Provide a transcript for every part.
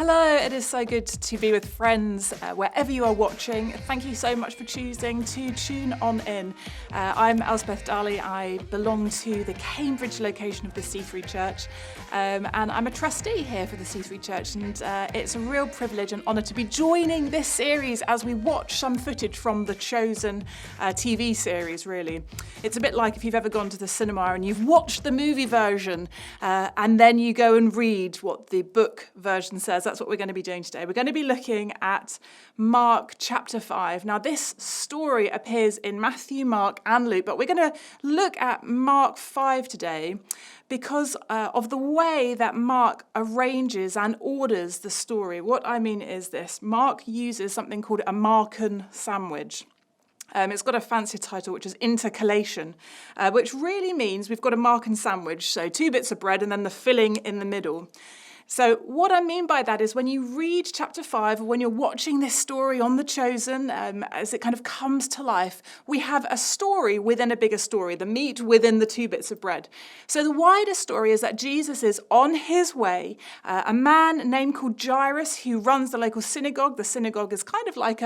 Hello, it is so good to be with friends wherever you are watching. Thank you so much for choosing to tune on in. I'm Elspeth Darley. I belong to the Cambridge location of the C3 Church, and I'm a trustee here for the C3 Church, and it's a real privilege and honour to be joining this series as we watch some footage from the Chosen TV series, really. It's a bit like if you've ever gone to the cinema and you've watched the movie version and then you go and read what the book version says. That's what we're going to be doing today. We're going to be looking at Mark chapter 5. Now, this story appears in Matthew, Mark, and Luke, but we're going to look at Mark 5 today because of the way that Mark arranges and orders the story. What I mean is this. Mark uses something called a Markan sandwich. It's got a fancy title, which is intercalation, which really means we've got a Markan sandwich, so 2 bits of bread and then the filling in the middle. So what I mean by that is when you read chapter 5, or when you're watching this story on The Chosen, as it kind of comes to life, we have a story within a bigger story, the meat within the 2 bits of bread. So the wider story is that Jesus is on his way. A man named called Jairus, who runs the local synagogue. The synagogue is kind of like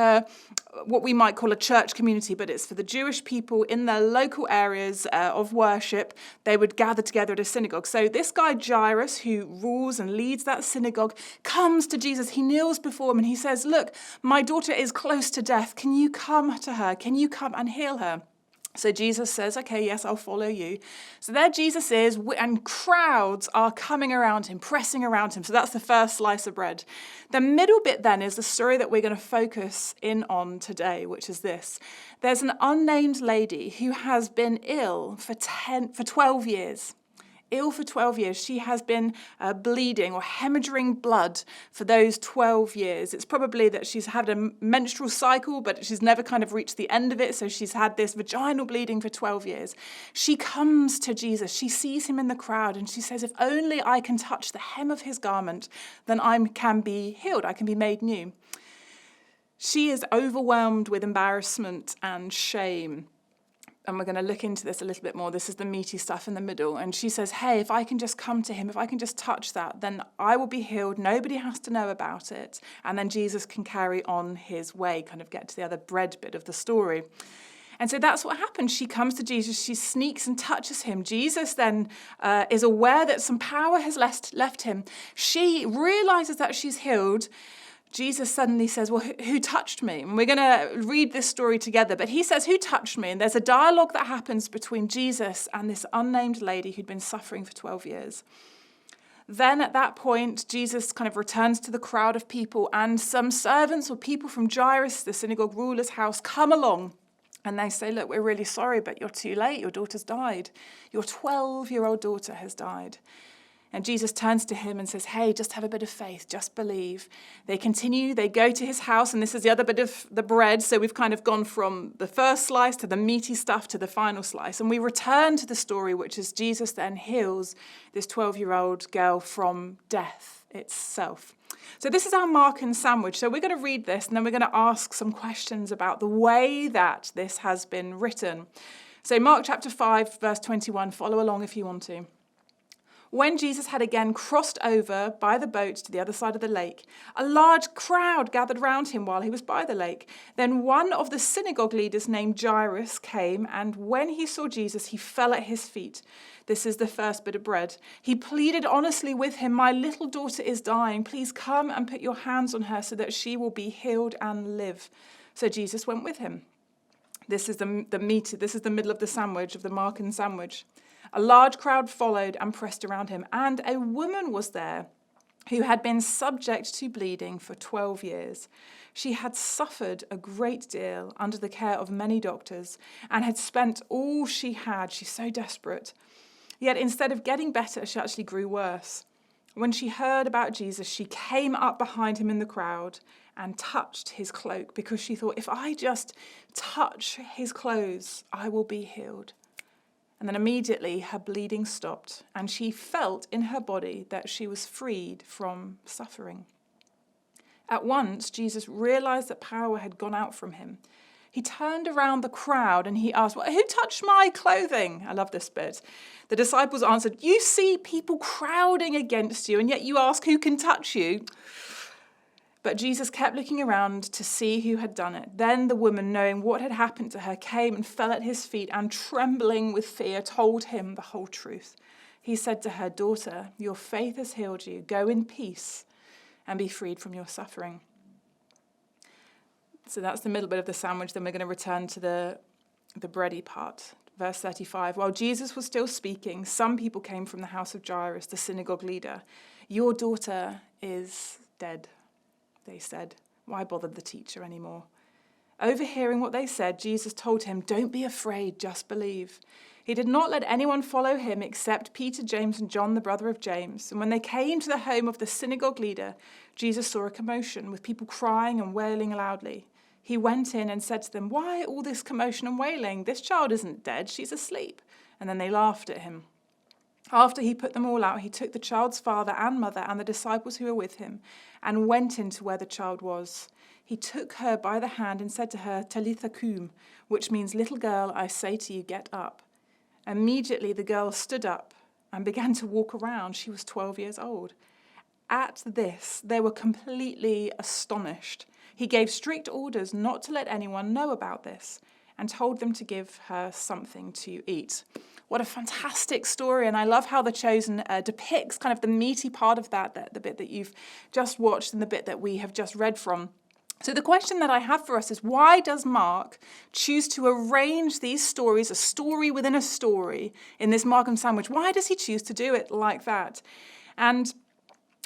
what we might call a church community, but it's for the Jewish people in their local areas of worship. They would gather together at a synagogue. So this guy Jairus, who rules and leads that synagogue, comes to Jesus. He kneels before him and he says, "Look, my daughter is close to death. Can you come to her? Can you come and heal her?" So Jesus says, "Okay, yes, I'll follow you." So there Jesus is, and crowds are coming around him, pressing around him. So that's the first slice of bread. The middle bit then is the story that we're going to focus in on today, which is this. There's an unnamed lady who has been ill for 12 years. Ill for 12 years. She has been bleeding or hemorrhaging blood for those 12 years. It's probably that she's had a menstrual cycle, but she's never kind of reached the end of it. So she's had this vaginal bleeding for 12 years. She comes to Jesus. She sees him in the crowd and she says, "If only I can touch the hem of his garment, then I can be healed. I can be made new." She is overwhelmed with embarrassment and shame. And we're going to look into this a little bit more. This is the meaty stuff in the middle. And she says, "Hey, if I can just come to him, if I can just touch that, then I will be healed. Nobody has to know about it." And then Jesus can carry on his way, kind of get to the other bread bit of the story. And so that's what happens. She comes to Jesus. She sneaks and touches him. Jesus then is aware that some power has left him. She realizes that she's healed. Jesus suddenly says, "Well, who touched me?" And we're going to read this story together. But he says, "Who touched me?" And there's a dialogue that happens between Jesus and this unnamed lady who'd been suffering for 12 years. Then at that point, Jesus kind of returns to the crowd of people, and some servants or people from Jairus, the synagogue ruler's house, come along. And they say, "Look, we're really sorry, but you're too late. Your daughter's died. Your 12-year-old daughter has died." And Jesus turns to him and says, "Hey, just have a bit of faith, just believe." They continue, they go to his house, and this is the other bit of the bread. So we've kind of gone from the first slice to the meaty stuff to the final slice. And we return to the story, which is Jesus then heals this 12-year-old girl from death itself. So this is our Markan sandwich. So we're going to read this, and then we're going to ask some questions about the way that this has been written. So Mark chapter 5, verse 21, follow along if you want to. When Jesus had again crossed over by the boat to the other side of the lake, a large crowd gathered round him while he was by the lake. Then one of the synagogue leaders named Jairus came, and when he saw Jesus, he fell at his feet. This is the first bit of bread. He pleaded honestly with him, "My little daughter is dying. Please come and put your hands on her so that she will be healed and live." So Jesus went with him. This is the meat. This is the middle of the sandwich, of the Markan sandwich. A large crowd followed and pressed around him, and a woman was there who had been subject to bleeding for 12 years. She had suffered a great deal under the care of many doctors and had spent all she had. She's so desperate. Yet instead of getting better, she actually grew worse. When she heard about Jesus, she came up behind him in the crowd and touched his cloak because she thought, "If I just touch his clothes, I will be healed." And then immediately her bleeding stopped, and she felt in her body that she was freed from suffering. At once, Jesus realized that power had gone out from him. He turned around the crowd and he asked, "Well, who touched my clothing?" I love this bit. The disciples answered, "You see people crowding against you, and yet you ask who can touch you." But Jesus kept looking around to see who had done it. Then the woman, knowing what had happened to her, came and fell at his feet and, trembling with fear, told him the whole truth. He said to her, "Daughter, your faith has healed you. Go in peace and be freed from your suffering." So that's the middle bit of the sandwich. Then we're going to return to the bready part. Verse 35, while Jesus was still speaking, some people came from the house of Jairus, the synagogue leader. "Your daughter is dead," they said. "Why bother the teacher anymore?" Overhearing what they said, Jesus told him, "Don't be afraid, just believe." He did not let anyone follow him except Peter, James, and John, the brother of James. And when they came to the home of the synagogue leader, Jesus saw a commotion with people crying and wailing loudly. He went in and said to them, "Why all this commotion and wailing? This child isn't dead, she's asleep." And then they laughed at him. After he put them all out, he took the child's father and mother and the disciples who were with him and went into where the child was. He took her by the hand and said to her, "Talitha kum," which means, "Little girl, I say to you, get up." Immediately the girl stood up and began to walk around. She was 12 years old. At this, they were completely astonished. He gave strict orders not to let anyone know about this and told them to give her something to eat. What a fantastic story. And I love how The Chosen depicts kind of the meaty part of that, the bit that you've just watched and the bit that we have just read from. So the question that I have for us is, why does Mark choose to arrange these stories, a story within a story, in this Markham sandwich? Why does he choose to do it like that? And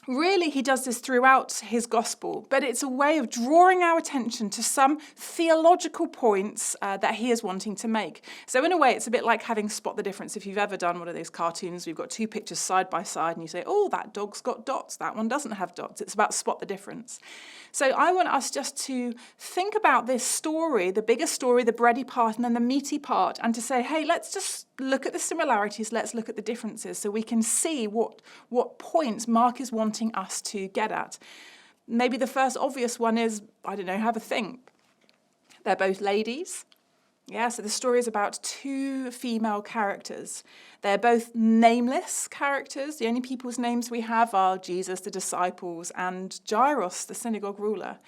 really, he does this throughout his gospel, but it's a way of drawing our attention to some theological points that he is wanting to make. So in a way, it's a bit like having Spot the Difference. If you've ever done one of those cartoons, we've got two pictures side by side, and you say, "Oh, that dog's got dots. That one doesn't have dots." It's about Spot the Difference. So I want us just to think about this story, the bigger story, the bready part, and then the meaty part, and to say, hey, let's just look at the similarities, let's look at the differences, so we can see what points Mark is wanting us to get at. Maybe the first obvious one is, I don't know, have a think. They're both ladies. Yeah, so the story is about two female characters. They're both nameless characters. The only people's names we have are Jesus, the disciples, and Jairus, the synagogue ruler.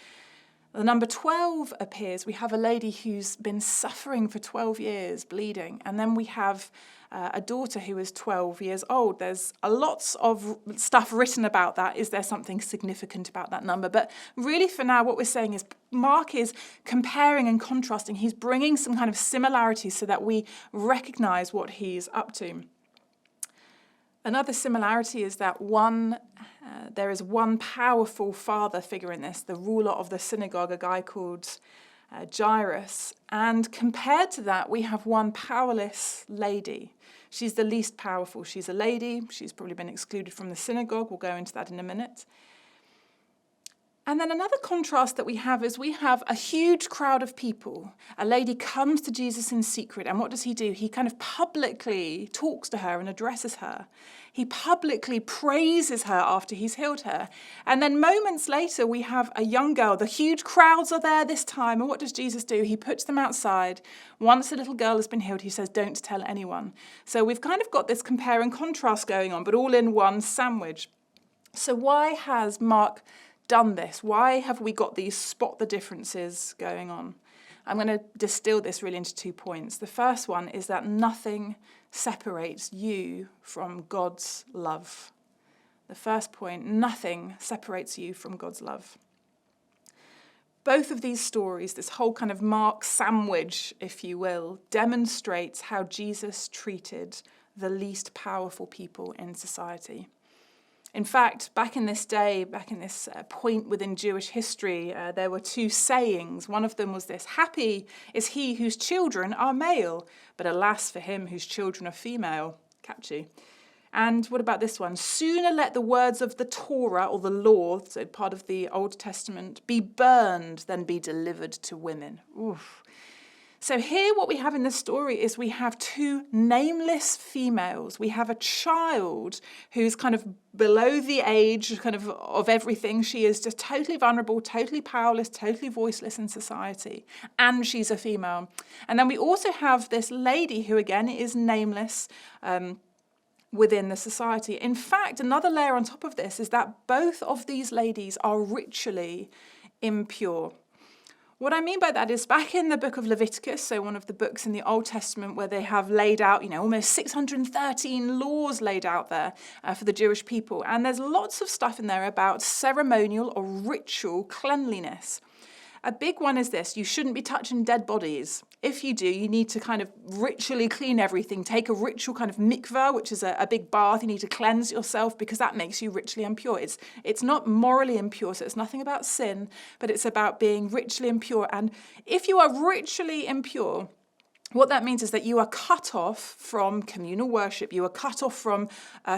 The number 12 appears. We have a lady who's been suffering for 12 years, bleeding. And then we have a daughter who is 12 years old. There's lots of stuff written about that. Is there something significant about that number? But really for now, what we're saying is Mark is comparing and contrasting. He's bringing some kind of similarities so that we recognize what he's up to. Another similarity is that there is one powerful father figure in this, the ruler of the synagogue, a guy called Jairus. And compared to that, we have one powerless lady. She's the least powerful. She's a lady. She's probably been excluded from the synagogue. We'll go into that in a minute. And then another contrast that we have is we have a huge crowd of people. A lady comes to Jesus in secret, and what does he do? He kind of publicly talks to her and addresses her. He publicly praises her after he's healed her. And then moments later, we have a young girl. The huge crowds are there this time, and what does Jesus do? He puts them outside. Once the little girl has been healed, he says, "Don't tell anyone." So we've kind of got this compare and contrast going on, but all in one sandwich. So why has Mark done this? Why have we got these spot the differences going on? I'm going to distill this really into 2 points. The first one is that nothing separates you from God's love. The first point, nothing separates you from God's love. Both of these stories, this whole kind of Mark sandwich, if you will, demonstrates how Jesus treated the least powerful people in society. In fact, back in this day, back in this point within Jewish history, there were 2 sayings. One of them was this: "Happy is he whose children are male, but alas for him whose children are female." Catchy. And what about this one? "Sooner let the words of the Torah, or the law," so part of the Old Testament, "be burned than be delivered to women." Oof. So here what we have in this story is we have 2 nameless females. We have a child who's kind of below the age kind of everything. She is just totally vulnerable, totally powerless, totally voiceless in society. And she's a female. And then we also have this lady who, again, is nameless. within the society. In fact, another layer on top of this is that both of these ladies are ritually impure. What I mean by that is back in the book of Leviticus, so one of the books in the Old Testament where they have laid out, almost 613 laws laid out there for the Jewish people. And there's lots of stuff in there about ceremonial or ritual cleanliness. A big one is this: you shouldn't be touching dead bodies. If you do, you need to kind of ritually clean everything. Take a ritual kind of mikveh, which is a big bath. You need to cleanse yourself because that makes you ritually impure. It's not morally impure, so it's nothing about sin, but it's about being ritually impure. And if you are ritually impure, what that means is that you are cut off from communal worship. You are cut off from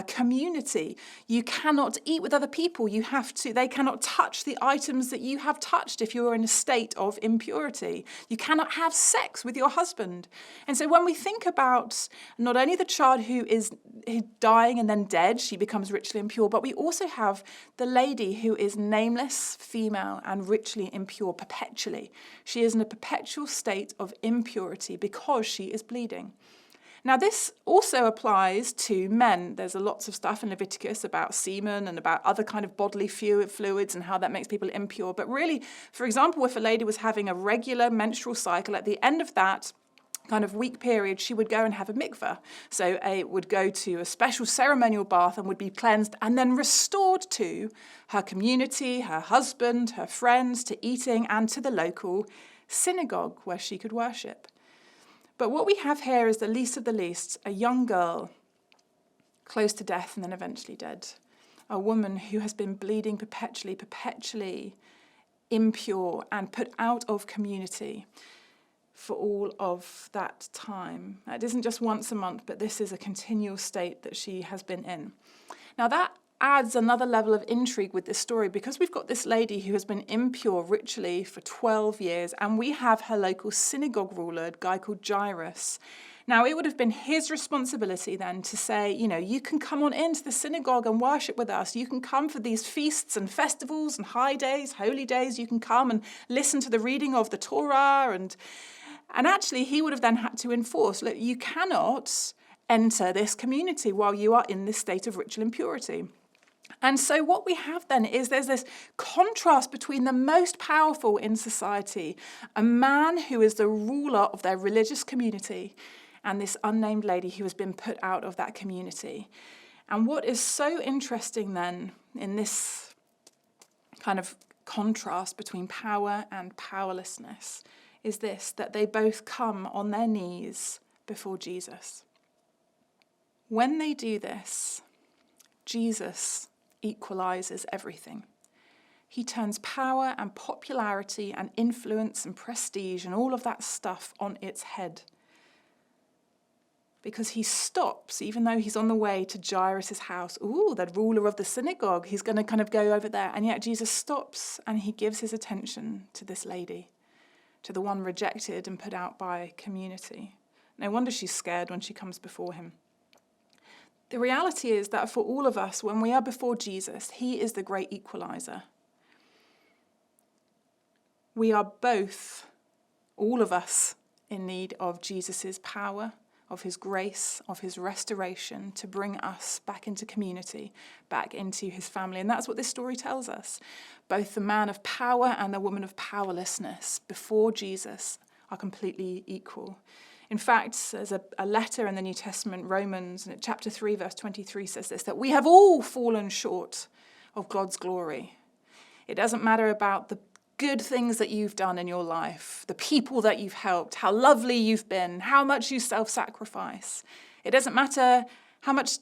community. You cannot eat with other people. They cannot touch the items that you have touched if you are in a state of impurity. You cannot have sex with your husband. And so when we think about not only the child who is dying and then dead, she becomes ritually impure, but we also have the lady who is nameless, female, and ritually impure perpetually. She is in a perpetual state of impurity because she is bleeding. Now, this also applies to men. There's lots of stuff in Leviticus about semen and about other kind of bodily fluids and how that makes people impure. But really, for example, if a lady was having a regular menstrual cycle, at the end of that kind of week period, she would go and have a mikveh. So it would go to a special ceremonial bath and would be cleansed and then restored to her community, her husband, her friends, to eating, and to the local synagogue where she could worship. But what we have here is the least of the least, a young girl close to death and then eventually dead. A woman who has been bleeding perpetually impure and put out of community for all of that time. It isn't just once a month, but this is a continual state that she has been in. Now that adds another level of intrigue with this story because we've got this lady who has been impure ritually for 12 years, and we have her local synagogue ruler, a guy called Jairus. Now, it would have been his responsibility then to say, you can come on into the synagogue and worship with us. You can come for these feasts and festivals and high days, holy days. You can come and listen to the reading of the Torah. And actually, he would have then had to enforce, look, you cannot enter this community while you are in this state of ritual impurity. And so what we have then is there's this contrast between the most powerful in society, a man who is the ruler of their religious community, and this unnamed lady who has been put out of that community. And what is so interesting then in this kind of contrast between power and powerlessness is this, that they both come on their knees before Jesus. When they do this, Jesus equalizes everything. He turns power and popularity and influence and prestige and all of that stuff on its head. Because he stops, even though he's on the way to Jairus' house. The ruler of the synagogue, he's going to kind of go over there. And yet Jesus stops and he gives his attention to this lady, to the one rejected and put out by community. No wonder she's scared when she comes before him. The reality is that for all of us, when we are before Jesus, he is the great equalizer. We are both, all of us, in need of Jesus' power, of his grace, of his restoration to bring us back into community, back into his family. And that's what this story tells us. Both the man of power and the woman of powerlessness before Jesus are completely equal. In fact, there's a letter in the New Testament, Romans, and chapter 3, verse 23 says this, that we have all fallen short of God's glory. It doesn't matter about the good things that you've done in your life, the people that you've helped, how lovely you've been, how much you self-sacrifice. It doesn't matter how much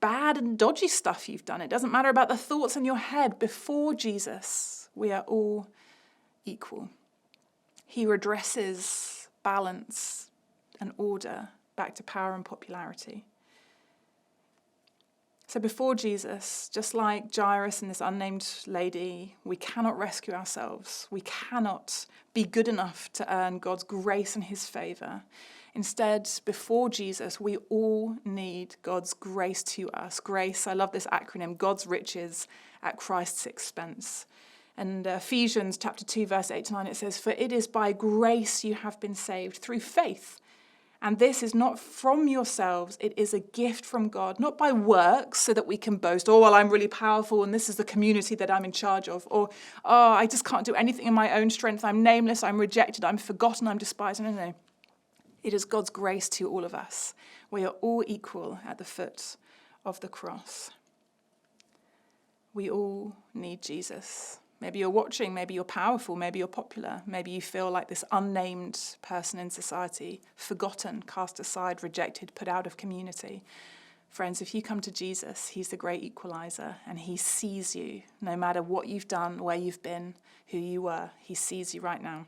bad and dodgy stuff you've done. It doesn't matter about the thoughts in your head. Before Jesus, we are all equal. He redresses balance and order back to power and popularity. So before Jesus, just like Jairus and this unnamed lady, we cannot rescue ourselves. We cannot be good enough to earn God's grace and his favor. Instead, before Jesus, we all need God's grace to us. Grace, I love this acronym, God's riches at Christ's expense. And Ephesians chapter 2, verse 8 to 9, it says, "For it is by grace you have been saved through faith. And this is not from yourselves, it is a gift from God, not by works so that we can boast, oh, well, I'm really powerful and this is the community that I'm in charge of, or, oh, I just can't do anything in my own strength, I'm nameless, I'm rejected, I'm forgotten, I'm despised. No. It is God's grace to all of us. We are all equal at the foot of the cross. We all need Jesus. Maybe you're watching, maybe you're powerful, maybe you're popular, maybe you feel like this unnamed person in society, forgotten, cast aside, rejected, put out of community. Friends, if you come to Jesus, he's the great equalizer, and he sees you no matter what you've done, where you've been, who you were. He sees you right now.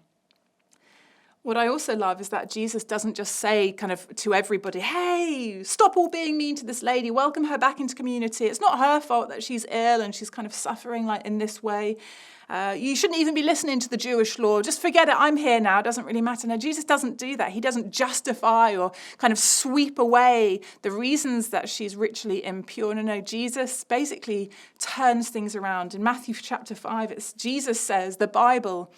What I also love is that Jesus doesn't just say kind of to everybody, hey, stop all being mean to this lady, welcome her back into community. It's not her fault that she's ill and she's kind of suffering like in this way. You shouldn't even be listening to the Jewish law. Just forget it, I'm here now, it doesn't really matter. No, Jesus doesn't do that. He doesn't justify or kind of sweep away the reasons that she's ritually impure. No, Jesus basically turns things around. In Matthew chapter 5, Jesus says, the Bible,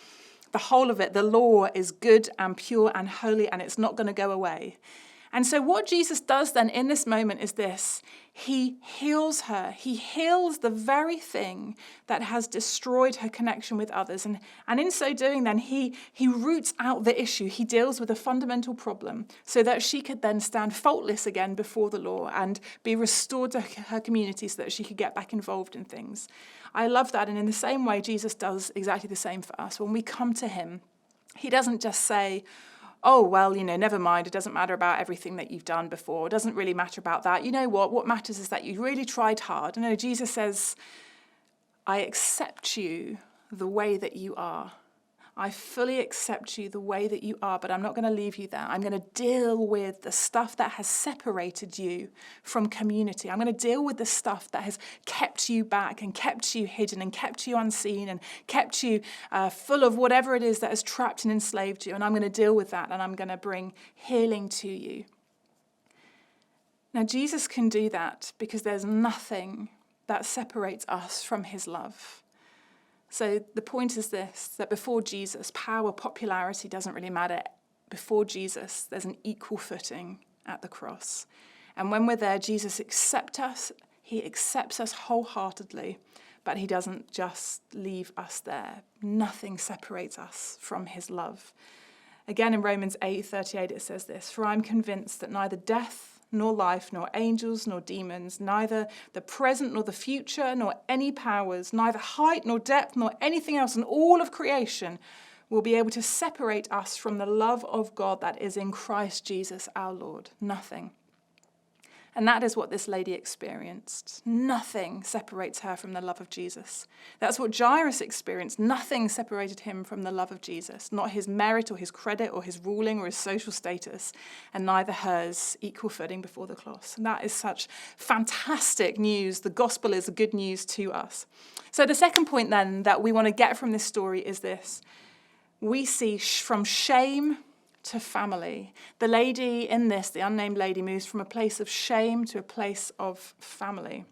the whole of it, the law is good and pure and holy, and it's not going to go away. And so what Jesus does then in this moment is this. He heals her. He heals the very thing that has destroyed her connection with others. And in so doing then, he roots out the issue. He deals with a fundamental problem so that she could then stand faultless again before the law and be restored to her community so that she could get back involved in things. I love that. And in the same way, Jesus does exactly the same for us. When we come to him, he doesn't just say, oh, well, never mind. It doesn't matter about everything that you've done before. It doesn't really matter about that. You know what? What matters is that you really tried hard. No, Jesus says, I accept you the way that you are. I fully accept you the way that you are, but I'm not going to leave you there. I'm going to deal with the stuff that has separated you from community. I'm going to deal with the stuff that has kept you back and kept you hidden and kept you unseen and kept you full of whatever it is that has trapped and enslaved you. And I'm going to deal with that, and I'm going to bring healing to you. Now, Jesus can do that because there's nothing that separates us from his love. So the point is this, that before Jesus, power, popularity doesn't really matter. Before Jesus, there's an equal footing at the cross. And when we're there, Jesus accepts us. He accepts us wholeheartedly, but he doesn't just leave us there. Nothing separates us from his love. Again, in Romans 8:38, it says this, for I'm convinced that neither death, nor life, nor angels, nor demons, neither the present nor the future, nor any powers, neither height nor depth, nor anything else in all of creation will be able to separate us from the love of God that is in Christ Jesus our Lord. Nothing. And that is what this lady experienced. Nothing separates her from the love of Jesus. That's what Jairus experienced. Nothing separated him from the love of Jesus. Not his merit or his credit or his ruling or his social status, and neither hers, equal footing before the cross. And that is such fantastic news. The gospel is good news to us. So the second point then that we want to get from this story is this. We see from shame to family. The lady in this, the unnamed lady, moves from a place of shame to a place of family.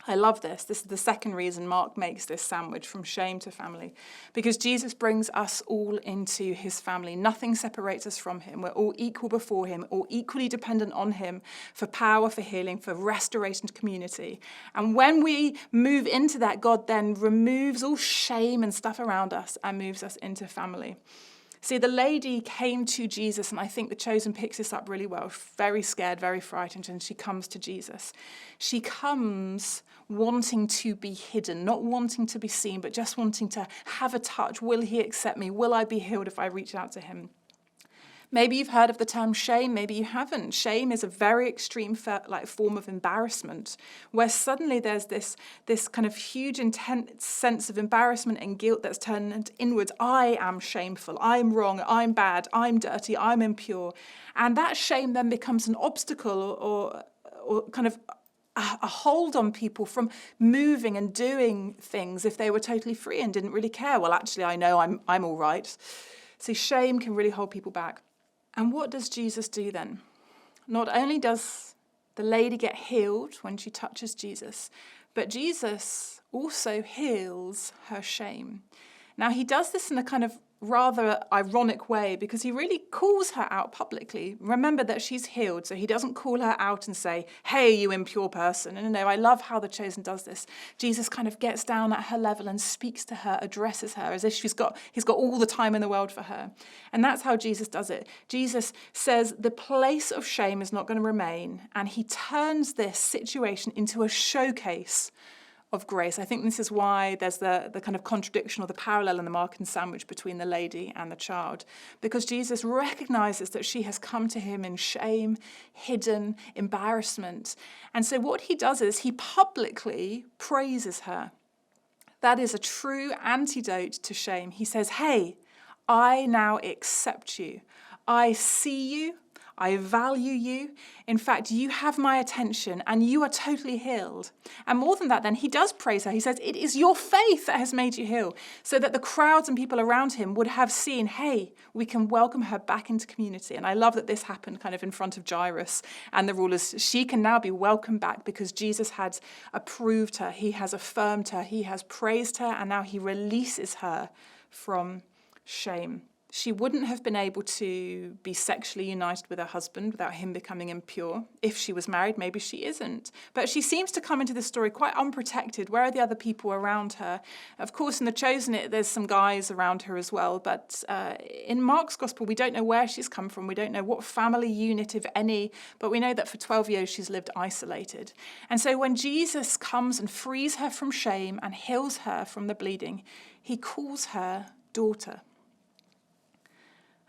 I love this. This is the second reason Mark makes this sandwich, from shame to family, because Jesus brings us all into his family. Nothing separates us from him. We're all equal before him, all equally dependent on him for power, for healing, for restoration to community. And when we move into that, God then removes all shame and stuff around us and moves us into family. See, the lady came to Jesus, and I think The Chosen picks this up really well, very scared, very frightened, and she comes to Jesus. She comes wanting to be hidden, not wanting to be seen, but just wanting to have a touch. Will he accept me? Will I be healed if I reach out to him? Maybe you've heard of the term shame, maybe you haven't. Shame is a very extreme form of embarrassment, where suddenly there's this kind of huge, intense sense of embarrassment and guilt that's turned inwards. I am shameful, I'm wrong, I'm bad, I'm dirty, I'm impure. And that shame then becomes an obstacle or kind of a hold on people from moving and doing things if they were totally free and didn't really care. Well, actually, I know I'm all right. See, shame can really hold people back. And what does Jesus do then? Not only does the lady get healed when she touches Jesus, but Jesus also heals her shame. Now, he does this in a kind of rather ironic way, because he really calls her out publicly. Remember that she's healed, so he doesn't call her out and say, hey, you impure person. And no, I love how The Chosen does this. Jesus kind of gets down at her level and speaks to her, addresses her, as if he's got all the time in the world for her. And that's how Jesus does it. Jesus says the place of shame is not going to remain, and he turns this situation into a showcase of grace. I think this is why there's the kind of contradiction or the parallel in the Markan sandwich between the lady and the child, because Jesus recognizes that she has come to him in shame, hidden, embarrassment. And so what he does is he publicly praises her. That is a true antidote to shame. He says, hey, I now accept you. I see you. I value you. In fact, you have my attention and you are totally healed. And more than that, then he does praise her. He says, it is your faith that has made you heal, so that the crowds and people around him would have seen, hey, we can welcome her back into community. And I love that this happened kind of in front of Jairus and the rulers. She can now be welcomed back because Jesus had approved her. He has affirmed her. He has praised her. And now he releases her from shame. She wouldn't have been able to be sexually united with her husband without him becoming impure. If she was married, maybe she isn't. But she seems to come into this story quite unprotected. Where are the other people around her? Of course, in The Chosen, there's some guys around her as well. But in Mark's gospel, we don't know where she's come from. We don't know what family unit, if any. But we know that for 12 years, she's lived isolated. And so when Jesus comes and frees her from shame and heals her from the bleeding, he calls her daughter.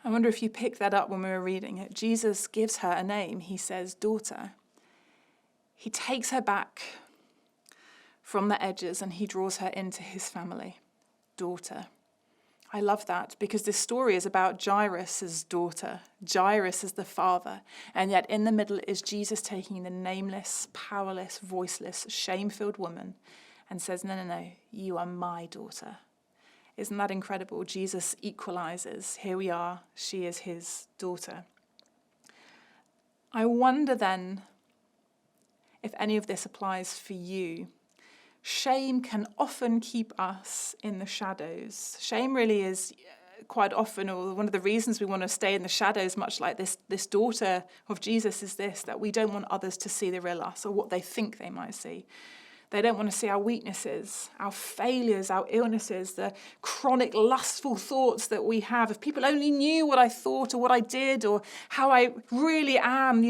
I wonder if you picked that up when we were reading it. Jesus gives her a name. He says, daughter. He takes her back from the edges and he draws her into his family. Daughter. I love that because this story is about Jairus' daughter. Jairus is the father. And yet in the middle is Jesus taking the nameless, powerless, voiceless, shame-filled woman and says, no, you are my daughter. Isn't that incredible? Jesus equalizes. Here we are. She is his daughter. I wonder then if any of this applies for you. Shame can often keep us in the shadows. Shame really is quite often, or one of the reasons we want to stay in the shadows, much like this daughter of Jesus, is this, that we don't want others to see the real us or what they think they might see. They don't want to see our weaknesses, our failures, our illnesses, the chronic lustful thoughts that we have. If people only knew what I thought or what I did or how I really am,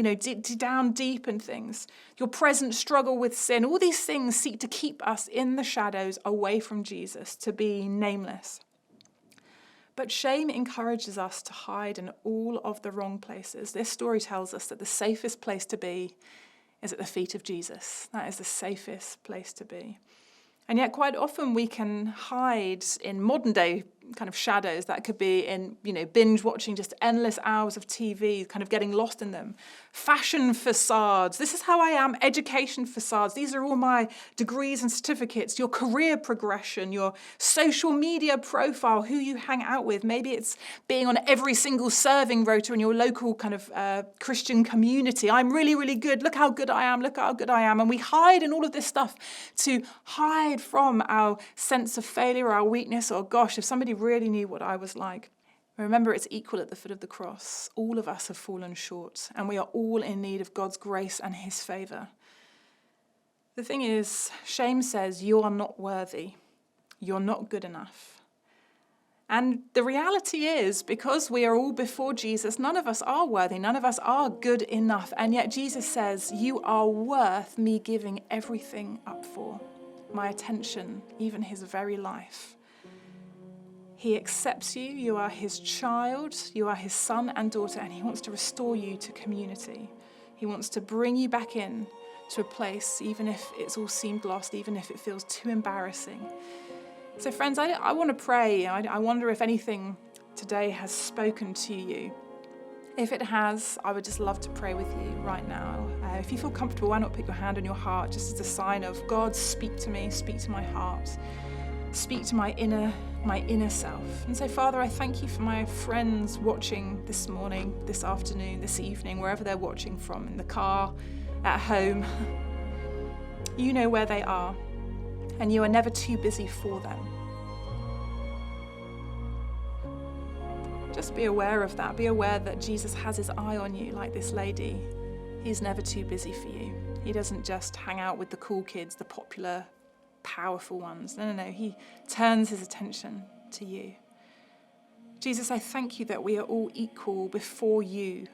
down deep in things. Your present struggle with sin, all these things seek to keep us in the shadows away from Jesus, to be nameless. But shame encourages us to hide in all of the wrong places. This story tells us that the safest place to be is at the feet of Jesus. That is the safest place to be. And yet quite often we can hide in modern day kind of shadows. That could be in, binge watching just endless hours of TV, kind of getting lost in them. Fashion facades. This is how I am. Education facades. These are all my degrees and certificates. Your career progression, your social media profile, who you hang out with. Maybe it's being on every single serving rota in your local kind of Christian community. I'm really, really good. Look how good I am. Look how good I am. And we hide in all of this stuff to hide from our sense of failure, our weakness, or gosh, if somebody really knew what I was like. Remember, it's equal at the foot of the cross. All of us have fallen short, and we are all in need of God's grace and his favor. The thing is, shame says you are not worthy. You're not good enough. And the reality is, because we are all before Jesus, none of us are worthy. None of us are good enough. And yet Jesus says, you are worth me giving everything up for. My attention, even his very life. He accepts you. You are his child. You are his son and daughter, and he wants to restore you to community. He wants to bring you back in to a place, even if it's all seemed lost, even if it feels too embarrassing. So friends, I want to pray. I wonder if anything today has spoken to you. If it has, I would just love to pray with you right now. If you feel comfortable, why not put your hand on your heart, just as a sign of, God, speak to me, speak to my heart, speak to my inner self. And so, Father, I thank you for my friends watching this morning, this afternoon, this evening, wherever they're watching from, in the car, at home. You know where they are, and you are never too busy for them. Just be aware of that. Be aware that Jesus has his eye on you like this lady. He's never too busy for you. He doesn't just hang out with the cool kids, the popular, powerful ones. No. He turns his attention to you. Jesus, I thank you that we are all equal before you.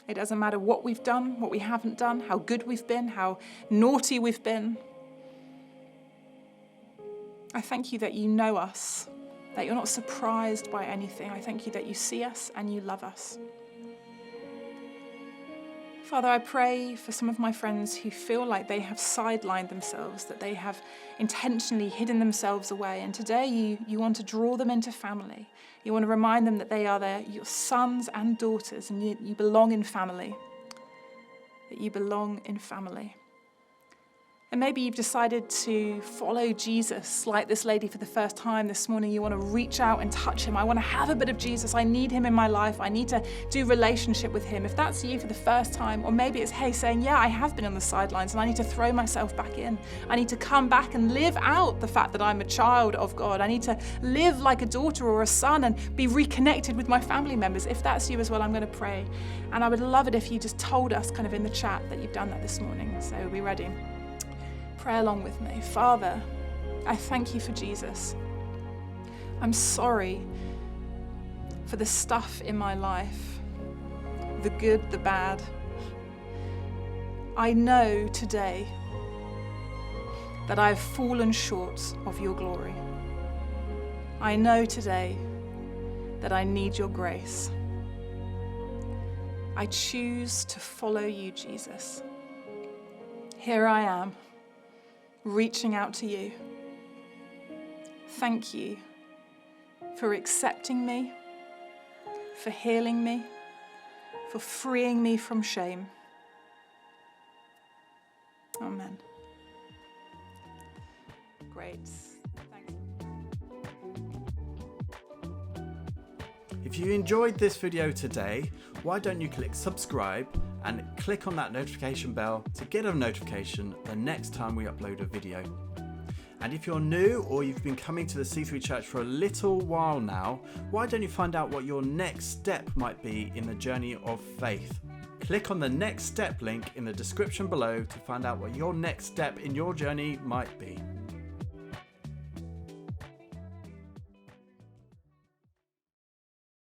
It doesn't matter what we've done, what we haven't done, how good we've been, how naughty we've been. I thank you that you know us, that you're not surprised by anything. I thank you that you see us and you love us. Father, I pray for some of my friends who feel like they have sidelined themselves, that they have intentionally hidden themselves away. And today you want to draw them into family. You want to remind them that they are your sons and daughters, and you belong in family. That you belong in family. And maybe you've decided to follow Jesus like this lady for the first time this morning. You want to reach out and touch him. I want to have a bit of Jesus. I need him in my life. I need to do relationship with him. If that's you for the first time, or maybe it's, hey, saying, yeah, I have been on the sidelines and I need to throw myself back in. I need to come back and live out the fact that I'm a child of God. I need to live like a daughter or a son and be reconnected with my family members. If that's you as well, I'm going to pray. And I would love it if you just told us kind of in the chat that you've done that this morning. So be ready. Pray along with me. Father, I thank you for Jesus. I'm sorry for the stuff in my life, the good, the bad. I know today that I've fallen short of your glory. I know today that I need your grace. I choose to follow you, Jesus. Here I am, reaching out to you. Thank you for accepting me, for healing me, for freeing me from shame. Amen. Great. Thanks. If you enjoyed this video today, why don't you click subscribe and click on that notification bell to get a notification the next time we upload a video. And if you're new or you've been coming to the C3 Church for a little while now, why don't you find out what your next step might be in the journey of faith? Click on the next step link in the description below to find out what your next step in your journey might be.